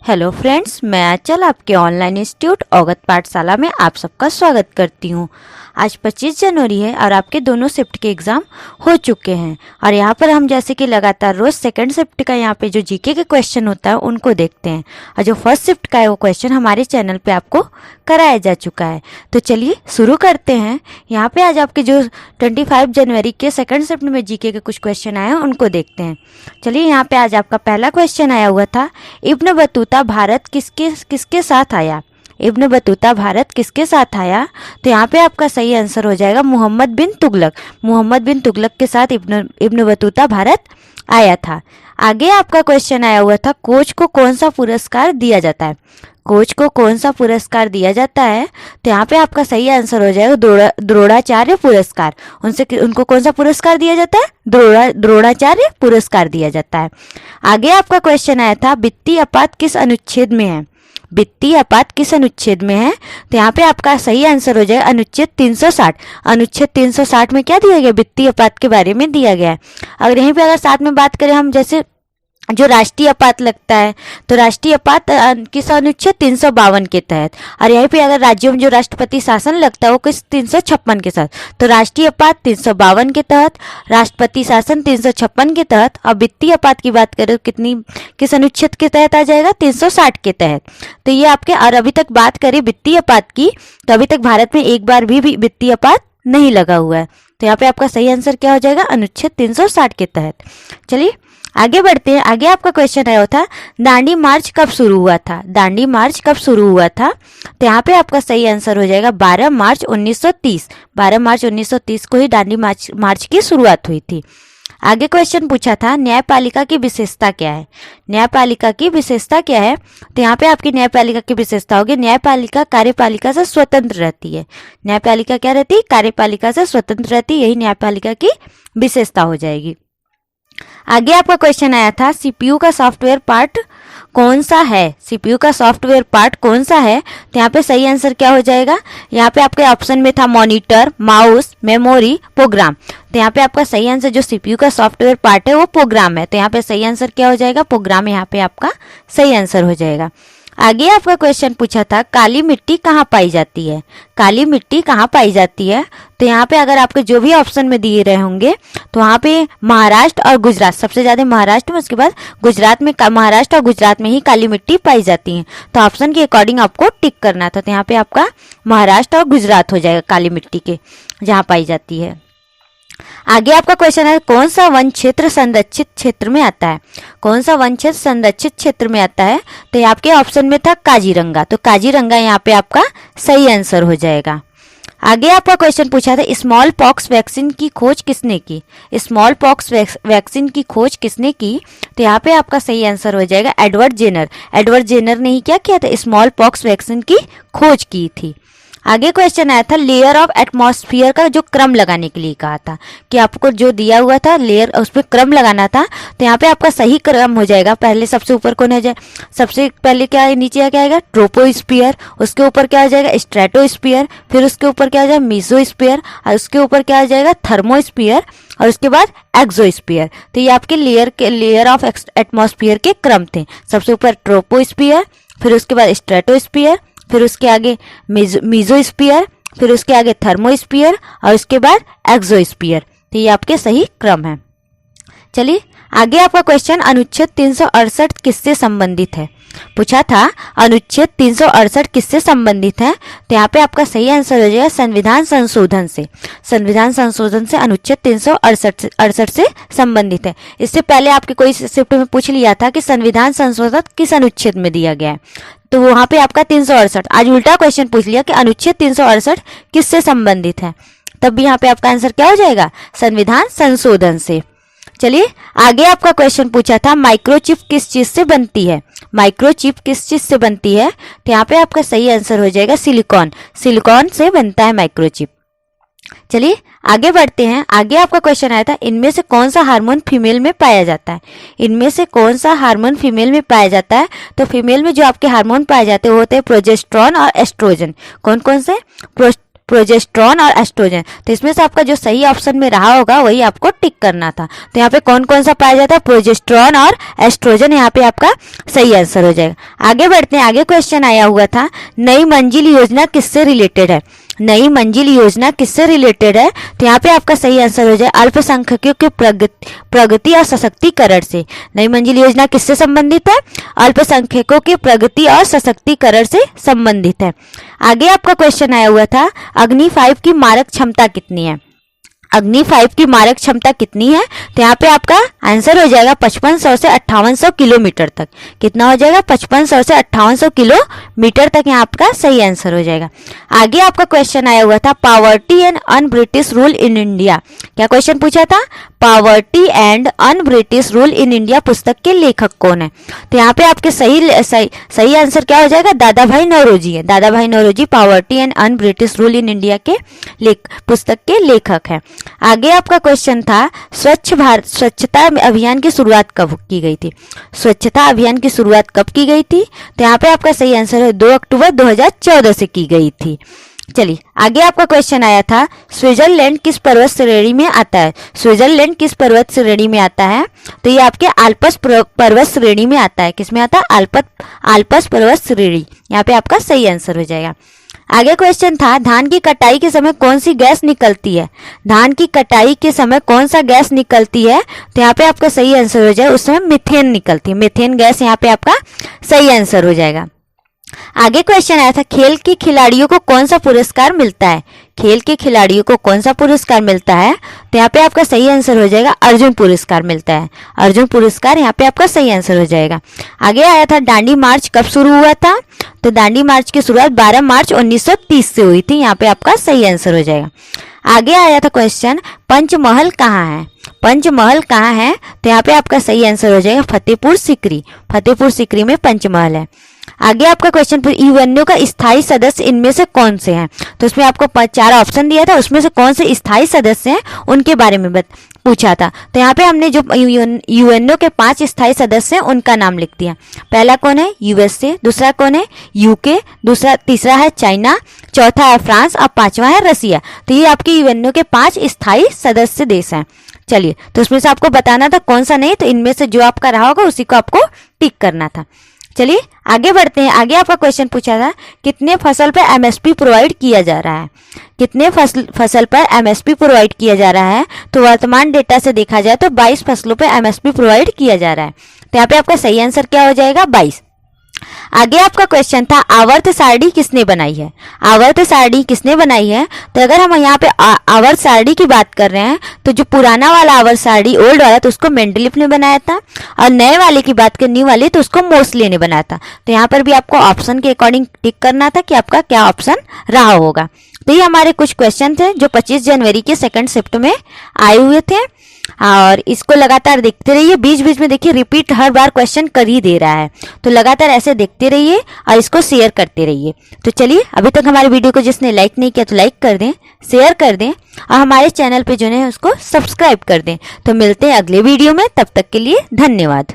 Hello friends, मैं आंचल आपके online institute अवगत पाठशाला में आप सबका स्वागत करती हूँ। आज 25 जनवरी है और आपके दोनों शिफ्ट के एग्ज़ाम हो चुके हैं और यहाँ पर हम जैसे कि लगातार रोज़ सेकंड शिफ्ट का यहाँ पे जो जीके के क्वेश्चन होता है उनको देखते हैं और जो फर्स्ट शिफ्ट का है वो क्वेश्चन हमारे चैनल पे आपको कराया जा चुका है। तो चलिए शुरू करते हैं। यहाँ पे आज आपके जो 25 जनवरी के सेकंड शिफ्ट में जीके के कुछ क्वेश्चन आए हैं उनको देखते हैं। चलिए, यहाँ पे आज आपका पहला क्वेश्चन आया हुआ था, इब्न बतूता भारत किसके साथ आया। इब्न बतूता भारत किसके साथ आया? तो यहाँ पे आपका सही आंसर हो जाएगा मोहम्मद बिन तुगलक। मोहम्मद बिन तुगलक के साथ इब्न बतूता भारत आया था। आगे आपका क्वेश्चन आया हुआ था, कोच को कौन सा पुरस्कार दिया जाता है। कोच को कौन सा पुरस्कार दिया जाता है? तो यहाँ पे आपका सही आंसर हो जाएगा द्रोणाचार्य पुरस्कार। उनको कौन सा पुरस्कार दिया जाता है? द्रोणाचार्य पुरस्कार दिया जाता है। आगे आपका क्वेश्चन आया था, वित्तीय आपात किस अनुच्छेद में है। वित्तीय आपात किस अनुच्छेद में है? तो यहाँ पे आपका सही आंसर हो जाएगा अनुच्छेद 360। अनुच्छेद 360 में क्या दिया गया? वित्तीय आपात के बारे में दिया गया है। अगर यहीं पे अगर साथ में बात करें हम, जैसे जो राष्ट्रीय आपात लगता है तो राष्ट्रीय आपात किस अनुच्छेद 352 के तहत, और यहीं पे अगर राज्यों में जो राष्ट्रपति शासन लगता है वो किस 356 के साथ। तो राष्ट्रीय आपात 352 के तहत, राष्ट्रपति शासन 356 के तहत, और वित्तीय आपात की बात करें तो किस अनुच्छेद के तहत आ जाएगा? 360 के तहत। तो ये आपके, और अभी तक बात करें वित्तीय आपात की तो अभी तक भारत में एक बार भी वित्तीय आपात नहीं लगा हुआ है। तो यहाँ पे आपका सही आंसर क्या हो जाएगा? अनुच्छेद 360 के तहत। चलिए आगे बढ़ते हैं। आगे आपका क्वेश्चन आया था, दांडी मार्च कब शुरू हुआ था। दांडी मार्च कब शुरू हुआ था? तो यहाँ पे आपका सही आंसर हो जाएगा 12 मार्च 1930। 12 मार्च 1930 को ही दांडी मार्च की शुरुआत हुई थी। आगे क्वेश्चन पूछा था, न्यायपालिका की विशेषता क्या है। न्यायपालिका की विशेषता क्या है? तो यहाँ पे आपकी न्यायपालिका की विशेषता होगी, न्यायपालिका कार्यपालिका से स्वतंत्र रहती है। न्यायपालिका क्या रहती है? कार्यपालिका से स्वतंत्र रहती है। यही न्यायपालिका की विशेषता हो जाएगी। आगे आपका क्वेश्चन आया था, सीपीयू का सॉफ्टवेयर पार्ट कौन सा है। सीपीयू का सॉफ्टवेयर पार्ट कौन सा है? तो यहाँ पे सही आंसर क्या हो जाएगा? यहाँ पे आपके ऑप्शन में था मॉनिटर, माउस, मेमोरी, प्रोग्राम। तो यहाँ पे आपका सही आंसर जो सीपीयू का सॉफ्टवेयर पार्ट है वो प्रोग्राम है। तो यहाँ पे सही आंसर क्या हो जाएगा? प्रोग्राम यहाँ पे आपका सही आंसर हो जाएगा। आगे आपका क्वेश्चन पूछा था, काली मिट्टी कहाँ पाई जाती है। काली मिट्टी कहाँ पाई जाती है? तो यहाँ पे अगर आपके जो भी ऑप्शन में दिए रहे होंगे तो वहाँ पे महाराष्ट्र और गुजरात, सबसे ज़्यादा महाराष्ट्र में, उसके बाद गुजरात में, महाराष्ट्र और गुजरात में ही काली मिट्टी पाई जाती है। तो ऑप्शन के अकॉर्डिंग आपको टिक करना था। तो यहाँ पे आपका महाराष्ट्र और गुजरात हो जाएगा काली मिट्टी के जहाँ पाई जाती है। आगे आपका क्वेश्चन है, कौन सा वन क्षेत्र संरक्षित क्षेत्र में आता है। कौन सा वन क्षेत्र संरक्षित क्षेत्र में आता है? तो आपके ऑप्शन में था काजीरंगा। तो काजीरंगा यहाँ पे आपका सही आंसर हो जाएगा। आगे आपका क्वेश्चन पूछा था, स्मॉल पॉक्स वैक्सीन की खोज किसने की। स्मॉल पॉक्स वैक्सीन की खोज किसने की? तो यहाँ पे आपका सही आंसर हो जाएगा एडवर्ड जेनर। एडवर्ड जेनर ने ही क्या किया था? स्मॉल पॉक्स वैक्सीन की खोज की थी। आगे क्वेश्चन आया था, लेयर ऑफ एटमॉस्फेयर का जो क्रम लगाने के लिए कहा था कि आपको जो दिया हुआ था लेयर, उस पर क्रम लगाना था। तो यहाँ पे आपका सही क्रम हो जाएगा, पहले सबसे ऊपर कौन हो जाए? सबसे पहले क्या है, नीचे क्या आएगा? ट्रोपोस्फियर। उसके ऊपर क्या हो जाएगा? स्ट्रेटोस्फियर। फिर उसके ऊपर क्या हो जाएगा? मेसोस्फियर। और उसके ऊपर क्या हो जाएगा? थर्मोस्फियर। और उसके बाद एक्सोस्फियर। तो ये आपके लेयर ऑफ एटमॉस्फेयर के क्रम थे। सबसे ऊपर ट्रोपोस्फियर, फिर उसके बाद स्ट्रेटोस्फियर, फिर उसके आगे मेसोस्फियर, फिर उसके आगे थर्मोस्फियर और उसके बाद एक्सोस्फियर। तो ये आपके सही क्रम है। चलिए आगे आपका क्वेश्चन, अनुच्छेद 368 किससे संबंधित है। पूछा था अनुच्छेद 368 किससे संबंधित है। तो यहाँ पे आपका सही आंसर हो जाएगा संविधान संशोधन से। संविधान संशोधन से अनुच्छेद 368 से संबंधित है। इससे पहले आपके कोई शिफ्ट में पूछ लिया था कि संविधान संशोधन किस अनुच्छेद में दिया गया है, तो वहां पे आपका 368। आज उल्टा क्वेश्चन पूछ लिया कि अनुच्छेद 368 किससे संबंधित है, तब भी यहाँ पे आपका आंसर क्या हो जाएगा? संविधान संशोधन से। चलिए आगे आपका क्वेश्चन पूछा था, माइक्रोचिप किस चीज से बनती है। माइक्रोचिप किस चीज से बनती है? तो यहाँ पे आपका सही आंसर हो जाएगा सिलिकॉन। सिलिकॉन से बनता है माइक्रोचिप। चलिए आगे बढ़ते हैं। आगे आपका क्वेश्चन आया था, इनमें से कौन सा हार्मोन फीमेल में पाया जाता है। इनमें से कौन सा हार्मोन फीमेल में पाया जाता है? तो फीमेल में जो आपके हार्मोन पाए जाते हैं वो होते हैं प्रोजेस्टेरॉन और एस्ट्रोजन। कौन कौन से? प्रोजेस्टेरॉन और एस्ट्रोजन। तो इसमें से आपका जो सही ऑप्शन में रहा होगा वही आपको टिक करना था। तो यहाँ पे कौन कौन सा पाया जाता है, प्रोजेस्टेरॉन और एस्ट्रोजन, यहाँ पे आपका सही आंसर हो जाएगा। आगे बढ़ते हैं, आगे क्वेश्चन आया हुआ था नई मंजिल योजना किससे रिलेटेड है। नई मंजिल योजना किससे रिलेटेड है, तो यहाँ पे आपका सही आंसर हो जाए अल्पसंख्यकों के प्रगति और सशक्तिकरण से। नई मंजिल योजना किससे संबंधित है, अल्पसंख्यकों के प्रगति और सशक्तिकरण से संबंधित है। आगे आपका क्वेश्चन आया हुआ था अग्नि 5 की मारक क्षमता कितनी है। अग्नि 5 की मारक क्षमता कितनी है, तो यहाँ पे आपका आंसर हो जाएगा 5500 से 5800 किलोमीटर तक। कितना हो जाएगा, 5500 से 5800 किलोमीटर तक यहाँ आपका सही आंसर हो जाएगा। आगे आपका क्वेश्चन आया हुआ था poverty and un British rule in India. क्या क्वेश्चन पूछा था, poverty and un British rule in India पुस्तक के लेखक कौन है। तो यहाँ पे आपके सही आंसर क्या हो जाएगा, दादा भाई नौरोजी है। Dadabhai Naoroji poverty and un British rule in India के पुस्तक के लेखक है। आगे आपका क्वेश्चन था स्वच्छ भारत स्वच्छता अभियान की शुरुआत कब की गई थी। स्वच्छता अभियान की शुरुआत कब की गई थी, तो यहाँ पे आपका सही आंसर है 2 अक्टूबर 2014 से की गई थी। चलिए आगे आपका क्वेश्चन आया था स्विट्जरलैंड किस पर्वत श्रेणी में आता है। स्विट्जरलैंड किस पर्वत श्रेणी में आता है, तो ये आपके आल्प्स पर्वत श्रेणी में आता है। किसमें आता है, आल्प्स पर्वत श्रेणी। यहाँ पे आपका सही आंसर हो जाएगा। आगे क्वेश्चन था धान की कटाई के समय कौन सी गैस निकलती है। धान की कटाई के समय कौन सा गैस निकलती है, तो यहाँ पे आपका सही आंसर हो जाएगा उस समय मीथेन निकलती है। मीथेन गैस यहाँ पे आपका सही आंसर हो जाएगा। आगे क्वेश्चन आया था खेल के खिलाड़ियों को कौन सा पुरस्कार मिलता है। खेल के खिलाड़ियों को कौन सा पुरस्कार मिलता है, तो यहाँ पे आपका सही आंसर हो जाएगा अर्जुन पुरस्कार मिलता है। अर्जुन पुरस्कार यहाँ पे आपका सही आंसर हो जाएगा। आगे आया था दांडी मार्च कब शुरू हुआ था, तो दांडी मार्च की शुरुआत 12 मार्च 1930 से हुई थी। यहाँ पे आपका सही आंसर हो जाएगा। आगे आया था क्वेश्चन पंचमहल कहाँ है। पंचमहल कहाँ है, तो यहाँ पे आपका सही आंसर हो जाएगा फतेहपुर सीकरी। फतेहपुर सीकरी में पंचमहल है। आगे आपका क्वेश्चन यूएनओ का स्थायी सदस्य इनमें से कौन से हैं, तो उसमें आपको 4 ऑप्शन दिया था, उसमें से कौन से स्थायी सदस्य हैं उनके बारे में पूछा था। तो यहाँ पे हमने जो यूएनओ के 5 स्थायी सदस्य हैं उनका नाम लिख दिया। पहला कौन है, यूएसए, दूसरा कौन है, यूके, तीसरा है चाइना, चौथा है फ्रांस और 5वां है रसिया। तो ये आपके यूएनओ के 5 स्थायी सदस्य देश हैं। चलिए तो उसमें से आपको बताना था कौन सा नहीं, तो इनमें से जो आपका रहा होगा उसी को आपको टिक करना था। चलिए आगे बढ़ते हैं। आगे आपका क्वेश्चन पूछा था कितने फसल पर एमएसपी प्रोवाइड किया जा रहा है। कितने फसल पर एमएसपी प्रोवाइड किया जा रहा है, तो वर्तमान डेटा से देखा जाए तो 22 फसलों पर एमएसपी प्रोवाइड किया जा रहा है। तो यहाँ पे आपका सही आंसर क्या हो जाएगा, 22। आगे आपका क्वेश्चन था आवर्त सारणी किसने बनाई है। आवर्त सारणी किसने बनाई है, तो अगर हम यहाँ पे आवर्त सारणी की बात कर रहे हैं तो जो पुराना वाला आवर्त सारणी ओल्ड वाला तो उसको मेंडलीफ ने बनाया था, और नए वाले की बात करें न्यू वाली तो उसको मोस्ले ने बनाया था। तो यहाँ पर भी आपको ऑप्शन के अकॉर्डिंग टिक करना था कि आपका क्या ऑप्शन रहा होगा। तो ये हमारे कुछ क्वेश्चन थे जो 25 जनवरी के सेकंड शिफ्ट में आए हुए थे, और इसको लगातार देखते रहिए। बीच बीच में देखिए रिपीट हर बार क्वेश्चन कर ही दे रहा है, तो लगातार ऐसे देखते रहिए और इसको शेयर करते रहिए। तो चलिए अभी तक हमारे वीडियो को जिसने लाइक नहीं किया तो लाइक कर दें, शेयर कर दें, और हमारे चैनल पे जो है उसको सब्सक्राइब कर दें। तो मिलते हैं अगले वीडियो में, तब तक के लिए धन्यवाद।